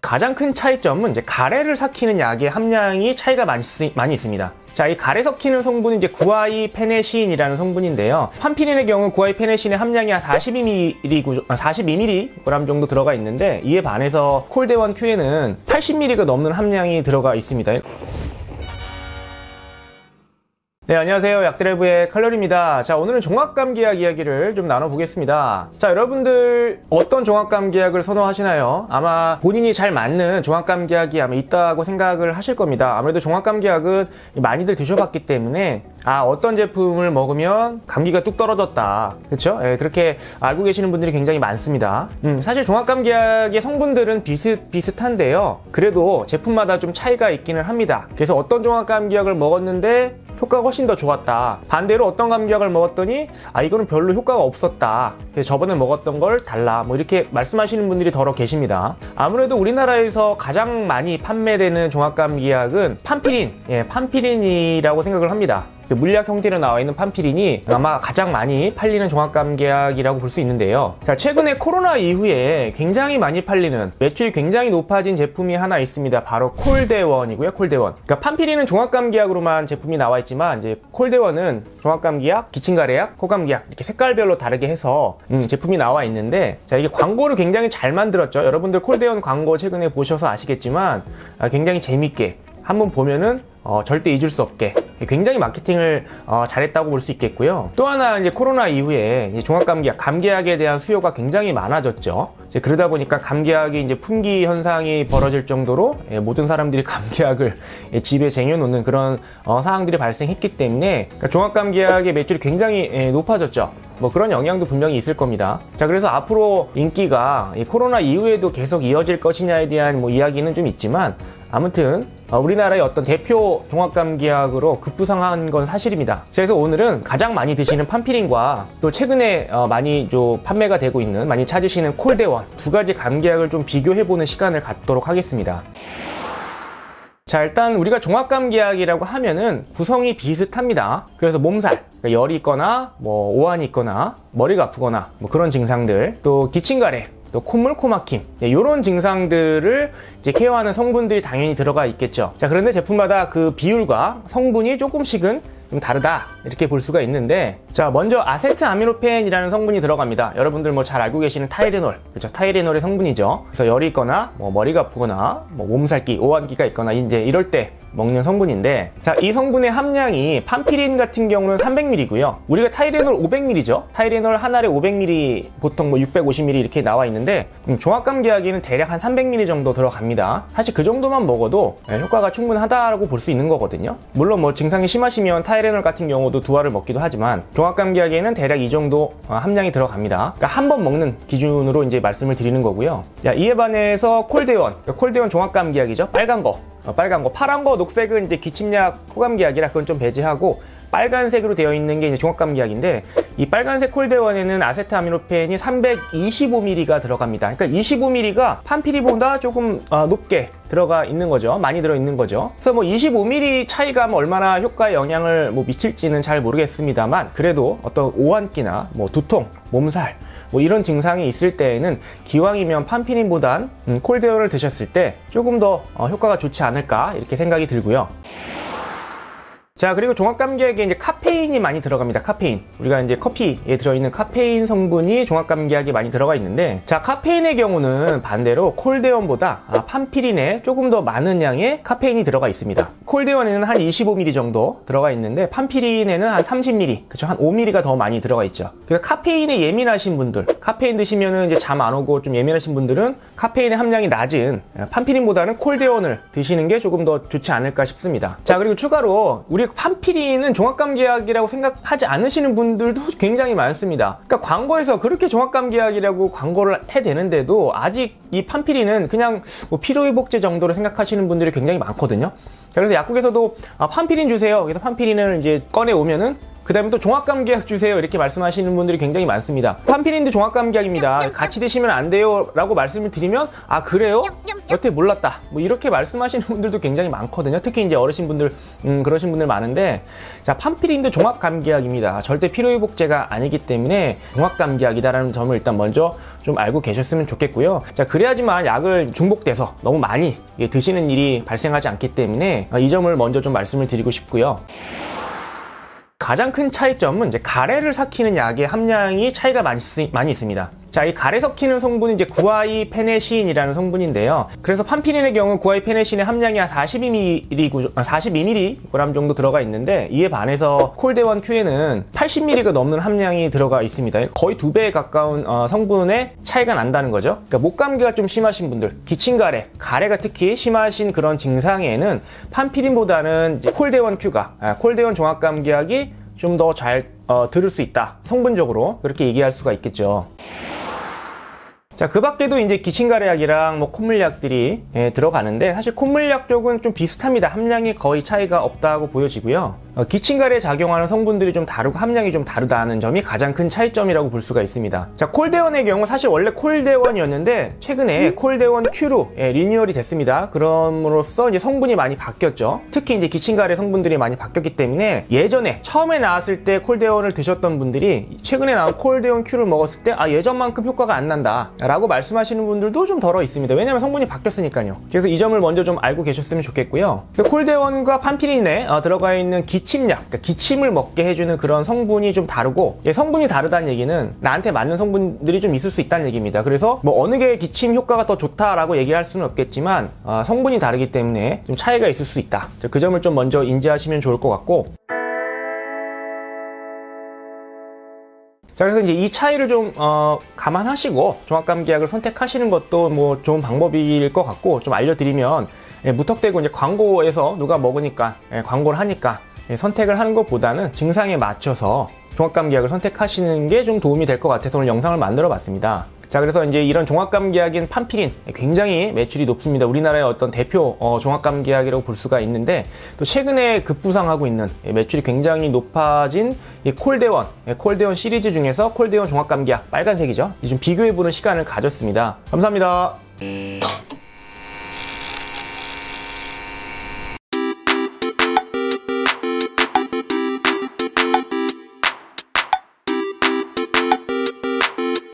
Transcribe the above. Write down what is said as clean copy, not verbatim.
가장 큰 차이점은 이제 가래를 삭히는 약의 함량이 차이가 많이 있습니다. 자, 이 가래 삭히는 성분은 이제 구아이페네신이라는 성분인데요. 판피린의 경우 구아이페네신의 함량이 한 42mg 정도 들어가 있는데, 이에 반해서 콜데원 Q에는 80mg가 넘는 함량이 들어가 있습니다. 네, 안녕하세요. 약드라이브의 칼로리입니다. 자, 오늘은 종합감기약 이야기를 좀 나눠보겠습니다. 자, 여러분들 어떤 종합감기약을 선호하시나요? 아마 본인이 잘 맞는 종합감기약이 아마 있다고 생각을 하실 겁니다. 아무래도 종합감기약은 많이들 드셔봤기 때문에 어떤 제품을 먹으면 감기가 뚝 떨어졌다, 그렇죠? 예, 그렇게 알고 계시는 분들이 굉장히 많습니다. 사실 종합감기약의 성분들은 비슷한데요. 그래도 제품마다 좀 차이가 있기는 합니다. 그래서 어떤 종합감기약을 먹었는데 효과가 훨씬 더 좋았다, 반대로 어떤 감기약을 먹었더니 이거는 별로 효과가 없었다, 그래서 저번에 먹었던 걸 달라, 뭐 이렇게 말씀하시는 분들이 더러 계십니다. 아무래도 우리나라에서 가장 많이 판매되는 종합감기약은 판피린이라고 생각을 합니다. 물약 형태로 나와 있는 판피린이 아마 가장 많이 팔리는 종합감기약이라고 볼 수 있는데요. 자, 최근에 코로나 이후에 굉장히 많이 팔리는, 매출이 굉장히 높아진 제품이 하나 있습니다. 바로 콜데원이고요. 콜데원. 그러니까 판피린은 종합감기약으로만 제품이 나와 있지만, 이제 콜데원은 종합감기약, 기침가래약, 코감기약 이렇게 색깔별로 다르게 해서 제품이 나와 있는데, 자, 이게 광고를 굉장히 잘 만들었죠. 여러분들 콜데원 광고 최근에 보셔서 아시겠지만 굉장히 재밌게 한번 보면은 절대 잊을 수 없게 굉장히 마케팅을 잘했다고 볼 수 있겠고요. 또 하나, 이제 코로나 이후에 이제 종합감기약, 감기약에 대한 수요가 굉장히 많아졌죠. 이제 그러다 보니까 감기약이 이제 품귀 현상이 벌어질 정도로 모든 사람들이 감기약을 집에 쟁여놓는 그런 상황들이 발생했기 때문에, 그러니까 종합감기약의 매출이 굉장히 높아졌죠. 뭐 그런 영향도 분명히 있을 겁니다. 자, 그래서 앞으로 인기가 코로나 이후에도 계속 이어질 것이냐에 대한 뭐 이야기는 좀 있지만, 아무튼 우리나라의 어떤 대표 종합감기약으로 급부상한 건 사실입니다. 그래서 오늘은 가장 많이 드시는 판피린과 또 최근에 많이 좀 판매가 되고 있는, 많이 찾으시는 콜데원, 두 가지 감기약을 좀 비교해보는 시간을 갖도록 하겠습니다. 자, 일단 우리가 종합감기약이라고 하면은 구성이 비슷합니다. 그래서 몸살, 그러니까 열이 있거나 뭐 오한이 있거나 머리가 아프거나 뭐 그런 증상들, 또 기침가래, 또 콧물, 코막힘, 이런 증상들을 이제 케어하는 성분들이 당연히 들어가 있겠죠. 자, 그런데 제품마다 그 비율과 성분이 조금씩은 좀 다르다, 이렇게 볼 수가 있는데, 자, 먼저 아세트아미노펜이라는 성분이 들어갑니다. 여러분들 뭐 잘 알고 계시는 타이레놀, 그렇죠? 타이레놀의 성분이죠. 그래서 열이 있거나 뭐 머리가 아프거나 뭐 몸살기, 오한기가 있거나 이제 이럴 때 먹는 성분인데, 자, 이 성분의 함량이 판피린 같은 경우는 300mg고요. 우리가 타이레놀 500mg죠. 타이레놀 한 알에 500mg, 보통 뭐 650mg 이렇게 나와 있는데, 종합감기약에는 대략 한 300mg 정도 들어갑니다. 사실 그 정도만 먹어도 효과가 충분하다고 볼 수 있는 거거든요. 물론 뭐 증상이 심하시면 타이레놀 같은 경우도 두 알을 먹기도 하지만, 종합감기약에는 대략 이 정도 함량이 들어갑니다. 그러니까 한 번 먹는 기준으로 이제 말씀을 드리는 거고요. 자, 이에 반해서 콜데원, 콜데원 종합감기약이죠. 빨간 거, 파란 거, 녹색은 이제 기침약, 코감기약이라 그건 좀 배제하고, 빨간색으로 되어 있는 게 이제 종합감기약인데, 이 빨간색 콜데원에는 아세트아미노펜이 325mg가 들어갑니다. 그러니까 25mg가 판피린보다 조금 높게 들어가 있는 거죠. 많이 들어 있는 거죠. 그래서 뭐 25mg 차이가 뭐 얼마나 효과에 영향을 뭐 미칠지는 잘 모르겠습니다만, 그래도 어떤 오한기나 뭐 두통, 몸살, 뭐 이런 증상이 있을 때에는 기왕이면 판피린보단 콜데원을 드셨을 때 조금 더 효과가 좋지 않을까, 이렇게 생각이 들고요. 자, 그리고 종합감기약에 이제 카페인이 많이 들어갑니다. 카페인. 우리가 이제 커피에 들어있는 카페인 성분이 종합감기약에 많이 들어가 있는데, 자, 카페인의 경우는 반대로 콜데원보다 판피린에 조금 더 많은 양의 카페인이 들어가 있습니다. 콜데원에는 한 25mg 정도 들어가 있는데, 판피린에는 한 30mg, 그쵸? 한 5mg가 더 많이 들어가 있죠. 그러니까 카페인에 예민하신 분들, 카페인 드시면은 이제 잠 안 오고 좀 예민하신 분들은 카페인의 함량이 낮은 판피린보다는 콜데원을 드시는 게 조금 더 좋지 않을까 싶습니다. 자, 그리고 추가로 우리 판피린은 종합감기약이라고 생각하지 않으시는 분들도 굉장히 많습니다. 그러니까 광고에서 그렇게 종합감기약이라고 광고를 해대는데도 아직 이 판피린은 그냥 뭐 피로회복제 정도로 생각하시는 분들이 굉장히 많거든요. 그래서 약국에서도 판피린 주세요. 그래서 판피린을 이제 꺼내 오면은 그 다음에 또 종합감기약 주세요, 이렇게 말씀하시는 분들이 굉장히 많습니다. 판피린도 종합감기약입니다, 같이 드시면 안 돼요 라고 말씀을 드리면, 그래요? 여태 몰랐다 뭐 이렇게 말씀하시는 분들도 굉장히 많거든요. 특히 이제 어르신분들 그러신 분들 많은데, 자, 판피린도 종합감기약입니다. 절대 피로회복제가 아니기 때문에 종합감기약이다라는 점을 일단 먼저 좀 알고 계셨으면 좋겠고요. 자, 그래야지만 약을 중복돼서 너무 많이 드시는 일이 발생하지 않기 때문에 이 점을 먼저 좀 말씀을 드리고 싶고요. 가장 큰 차이점은 이제 가래를 삭히는 약의 함량이 차이가 많이 있습니다. 자, 이 가래 섞이는 성분은 이제 구아이페네시인이라는 성분인데요. 그래서 판피린의 경우 구아이페네시인의 함량이 한 42mg 정도 들어가 있는데, 이에 반해서 콜데원 Q에는 80mg가 넘는 함량이 들어가 있습니다. 거의 2배에 가까운 성분의 차이가 난다는 거죠. 그러니까 목감기가 좀 심하신 분들, 기침가래, 가래가 특히 심하신 그런 증상에는 판피린보다는 이제 콜데원 Q가, 콜데원 종합감기약이 좀 더 잘 들을 수 있다. 성분적으로 그렇게 얘기할 수가 있겠죠. 자, 그 밖에도 이제 기침가래약이랑 뭐 콧물약들이 들어가는데, 사실 콧물약 쪽은 좀 비슷합니다. 함량이 거의 차이가 없다고 보여지고요. 기침가래에 작용하는 성분들이 좀 다르고 함량이 좀 다르다는 점이 가장 큰 차이점이라고 볼 수가 있습니다. 자, 콜데원의 경우 사실 원래 콜데원이었는데 최근에 콜데원 Q로 리뉴얼이 됐습니다. 그럼으로써 이제 성분이 많이 바뀌었죠. 특히 이제 기침가래 성분들이 많이 바뀌었기 때문에 예전에 처음에 나왔을 때 콜데원을 드셨던 분들이 최근에 나온 콜데원 Q를 먹었을 때 예전만큼 효과가 안 난다 라고 말씀하시는 분들도 좀 덜어 있습니다. 왜냐면 성분이 바뀌었으니까요. 그래서 이 점을 먼저 좀 알고 계셨으면 좋겠고요. 콜데원과 판피린에 들어가 있는 기침약, 그러니까 기침을 먹게 해주는 그런 성분이 좀 다르고, 성분이 다르다는 얘기는 나한테 맞는 성분들이 좀 있을 수 있다는 얘기입니다. 그래서 뭐 어느 게 기침 효과가 더 좋다라고 얘기할 수는 없겠지만 성분이 다르기 때문에 좀 차이가 있을 수 있다. 그 점을 좀 먼저 인지하시면 좋을 것 같고, 자, 그래서 이제 이 차이를 좀 감안하시고 종합감기약을 선택하시는 것도 뭐 좋은 방법일 것 같고, 좀 알려드리면 무턱대고 이제 광고에서 누가 먹으니까 광고를 하니까 선택을 하는 것보다는 증상에 맞춰서 종합감기약을 선택하시는 게 좀 도움이 될 것 같아서 오늘 영상을 만들어 봤습니다. 자, 그래서 이제 이런 종합감기약인 판피린 굉장히 매출이 높습니다. 우리나라의 어떤 대표 종합감기약이라고 볼 수가 있는데, 또 최근에 급부상하고 있는 매출이 굉장히 높아진 이 콜데원 시리즈 중에서 콜데원 종합감기약 빨간색이죠. 좀 비교해보는 시간을 가졌습니다. 감사합니다.